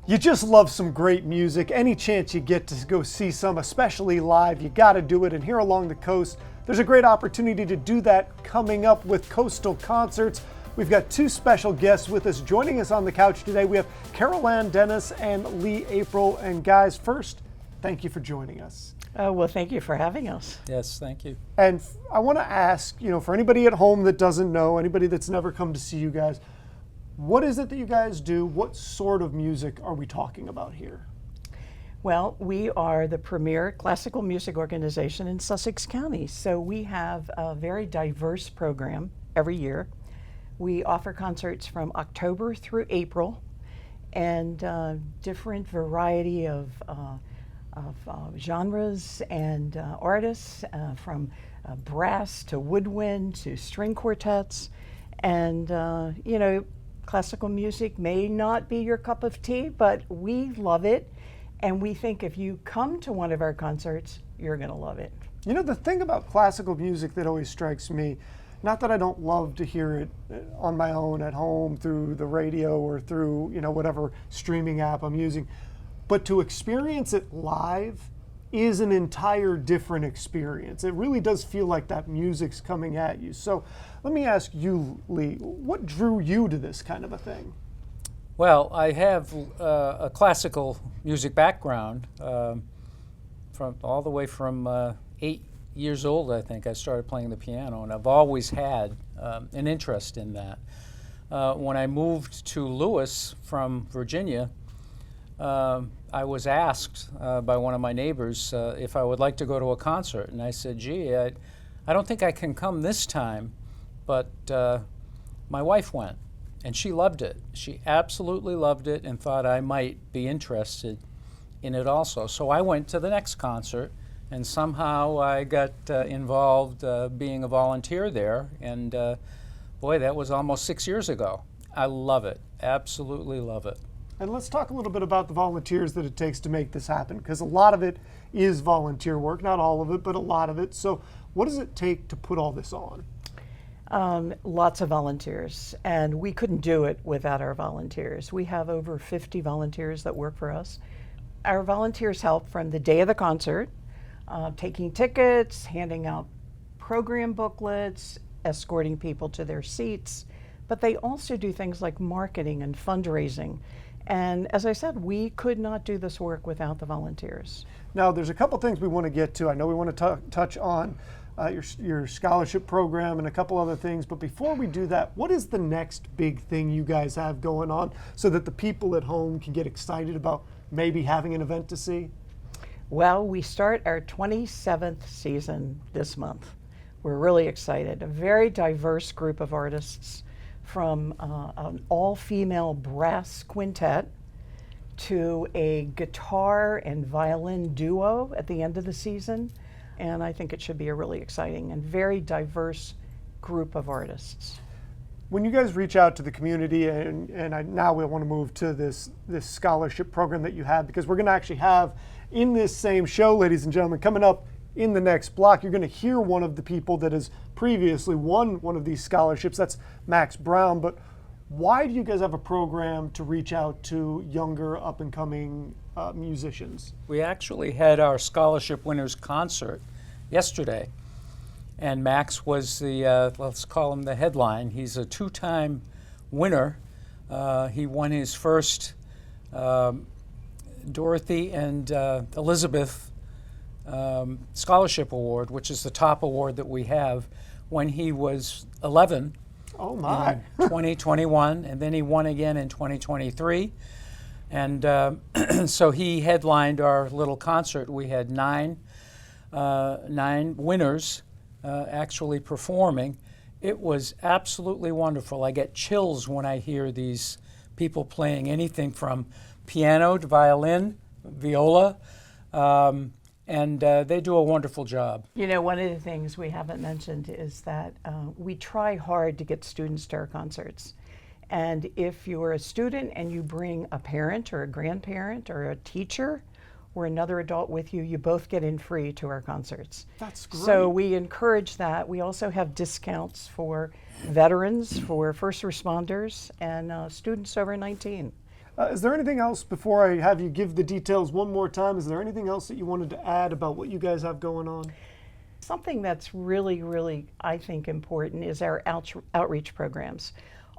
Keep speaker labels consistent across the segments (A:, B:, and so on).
A: You just love some great music. Any chance you get to go see some, especially live, you got to do it. And here along the coast, there's a great opportunity to do that coming up with Coastal Concerts. We've got two special guests with us. Joining us on the couch today, we have Carol Ann Dennis and Lee April. And guys, first, thank you for joining us.
B: Well, thank you for having us.
C: Yes, thank you.
A: And I want to ask, for anybody at home that doesn't know, anybody that's never come to see you guys, what is it that you guys do? What sort of music are we talking about here?
B: Well, we are the premier classical music organization in Sussex County. So we have a very diverse program every year. We offer concerts from October through April, and different variety of genres and artists, from brass to woodwind to string quartets. And, classical music may not be your cup of tea, but we love it. And we think if you come to one of our concerts, you're going to love it.
A: The thing about classical music that always strikes me, not that I don't love to hear it on my own at home through the radio or through, whatever streaming app I'm using, but to experience it live is an entire different experience. It really does feel like that music's coming at you. So let me ask you, Lee, what drew you to this kind of a thing?
C: Well, I have a classical music background from all the way from 8 years old. I think I started playing the piano, and I've always had an interest in that. When I moved to Lewes from Virginia, I was asked by one of my neighbors if I would like to go to a concert, and I said, gee, I don't think I can come this time, but my wife went, and she loved it. She absolutely loved it and thought I might be interested in it also. So I went to the next concert, and somehow I got involved being a volunteer there, and boy, that was almost 6 years ago. I love it, absolutely love it.
A: And let's talk a little bit about the volunteers that it takes to make this happen, because a lot of it is volunteer work, not all of it, but a lot of it. So what does it take to put all this on?
B: Lots of volunteers, and we couldn't do it without our volunteers. We have over 50 volunteers that work for us. Our volunteers help from the day of the concert, taking tickets, handing out program booklets, escorting people to their seats, but they also do things like marketing and fundraising. And as I said, we could not do this work without the volunteers.
A: Now, there's a couple things we want to get to. I know we want to touch on your scholarship program and a couple other things, but before we do that, what is the next big thing you guys have going on so that the people at home can get excited about maybe having an event to see?
B: Well, we start our 27th season this month. We're really excited. A very diverse group of artists, from an all-female brass quintet to a guitar and violin duo at the end of the season. And I think it should be a really exciting and very diverse group of artists.
A: When you guys reach out to the community, now we want to move to this scholarship program that you have, because we're going to actually have in this same show, ladies and gentlemen, coming up in the next block, you're going to hear one of the people that has previously won one of these scholarships. That's Max Brown. But why do you guys have a program to reach out to younger, up-and-coming musicians?
C: We actually had our scholarship winners concert yesterday, and Max was the, let's call him the headline. He's a two-time winner. He won his first Dorothy and Elizabeth Scholarship Award, which is the top award that we have, when he was 11.
A: Oh my!
C: In 2021, and then he won again in 2023, and so he headlined our little concert. We had nine winners actually performing. It was absolutely wonderful. I get chills when I hear these people playing anything from piano to violin, viola. And they do a wonderful job.
B: One of the things we haven't mentioned is that we try hard to get students to our concerts. And if you're a student and you bring a parent or a grandparent or a teacher or another adult with you, you both get in free to our concerts.
A: That's great.
B: So we encourage that. We also have discounts for veterans, for first responders, and students over 19.
A: Is there anything else, before I have you give the details one more time, is there anything else that you wanted to add about what you guys have going on?
B: Something that's really, really, I think, important is our outreach programs.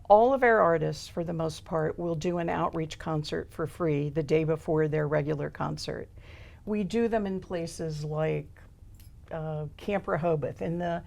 B: All of our artists, for the most part, will do an outreach concert for free the day before their regular concert. We do them in places like Camp Rehoboth, in the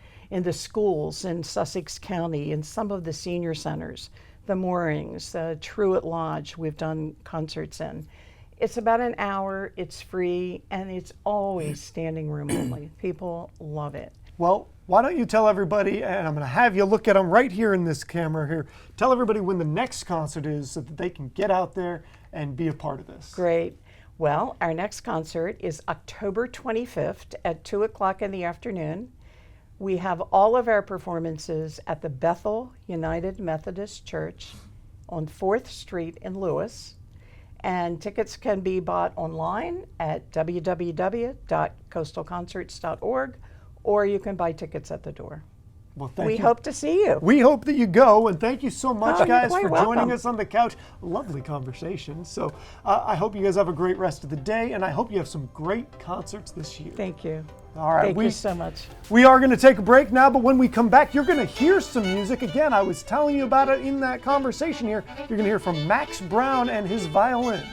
B: schools in Sussex County, in some of the senior centers, the Moorings, Truett Lodge, we've done concerts in. It's about an hour, it's free, and it's always standing room only. People love it.
A: Well, why don't you tell everybody, and I'm going to have you look at them right here in this camera here, tell everybody when the next concert is so that they can get out there and be a part of this.
B: Great. Well, our next concert is October 25th at 2 o'clock in the afternoon. We have all of our performances at the Bethel United Methodist Church on 4th Street in Lewes. And tickets can be bought online at www.coastalconcerts.org, or you can buy tickets at the door.
A: Well, thank
B: We
A: you.
B: hope to see you.
A: We hope that you go, and thank you so much,
B: Oh, you're
A: guys,
B: quite
A: for joining
B: welcome.
A: us on the couch. Lovely conversation. So I hope you guys have a great rest of the day, and I hope you have some great concerts this year.
B: Thank you.
A: All right,
B: Thank you so much.
A: We are going to take a break now, but when we come back, you're going to hear some music. Again, I was telling you about it in that conversation here. You're going to hear from Max Brown and his violin.